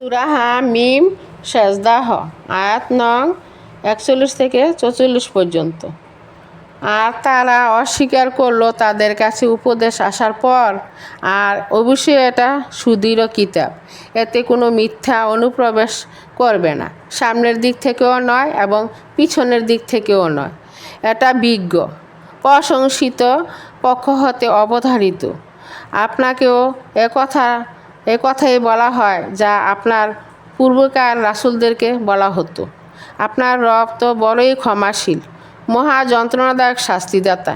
সূরা মিম সেজদা আয়াত নং 41 থেকে 44 পর্যন্ত। আর তারা অস্বীকার করলো তাদের কাছে উপদেশ আসার পর। আর অবশ্যই এটা সুদৃঢ় কিতাব, এতে কোনো মিথ্যা অনুপ্রবেশ করবে না, সামনের দিক থেকেও নয় এবং পিছনের দিক থেকেও নয়। এটা বিজ্ঞ প্রশংসিত পক্ষ হতে অবধারিত। আপনাকেও কথাই বলা হয় যা আপনার পূর্বকার রাসূলদেরকে বলা হতো। আপনার রব তো বড়ই ক্ষমাশীল, মহা যন্ত্রণাদায়ক শাস্তিদাতা।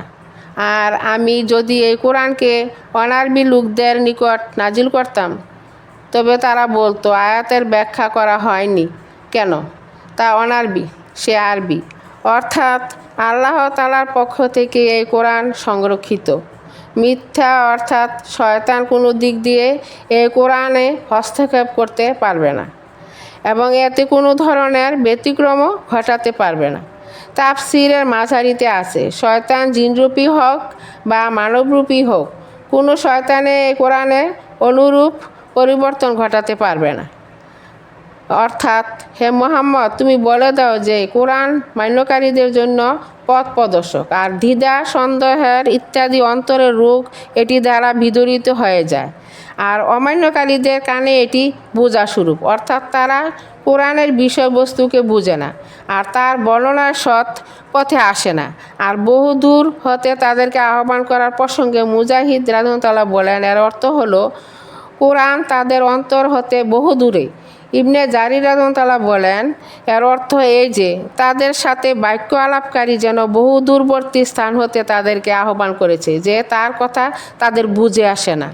আর আমি যদি এই কোরআনকে অনারবি লোকদের নিকট নাজিল করতাম, তবে তারা বলতো আয়াতের ব্যাখ্যা করা হয়নি কেন, তা অনারবি, সে আরবি। অর্থাৎ আল্লাহ তাআলার পক্ষ থেকে এই কোরআন সংরক্ষিত। মিথ্যা অর্থাৎ শয়তান কোনো দিক দিয়ে এই কোরআনে হস্তক্ষেপ করতে পারবে না এবং এতে কোনো ধরনের ব্যতিক্রমও ঘটাতে পারবে না। তাফসীরের মাঝারিতে আছে, শয়তান জিনরূপী হোক বা মানবরূপী হোক, কোনো শয়তানে এই কোরআনে অনুরূপ পরিবর্তন ঘটাতে পারবে না। অর্থাৎ হে মুহাম্মদ, তুমি বলে দাও যে কোরআন মান্যকারীদের জন্য পথ প্রদর্শক, আর দ্বিধা সন্দেহের ইত্যাদি অন্তরের রোগ এটি দ্বারা বিদরিত হয়ে যায়। আর অমান্যকারীদের কানে এটি বোঝাস্বরূপ, অর্থাৎ তারা কোরআনের বিষয়বস্তুকে বুঝে না আর তার বর্ণনার সৎ পথে আসে না। আর বহু দূর হতে তাদেরকে আহ্বান করার প্রসঙ্গে মুজাহিদ রাদিয়াল্লাহু বলেন, এর অর্থ হলো কোরআন তাদের অন্তর হতে বহু দূরে। ইবনে জারির রাদিয়াল্লাহু বলেন, এর অর্থ এই যে তাদের সাথে বাক্য আলাপকারী যেন বহু দূরবর্তী স্থান হতে তাদেরকে আহ্বান করেছে, যে তার কথা তাদের বুঝে আসে না।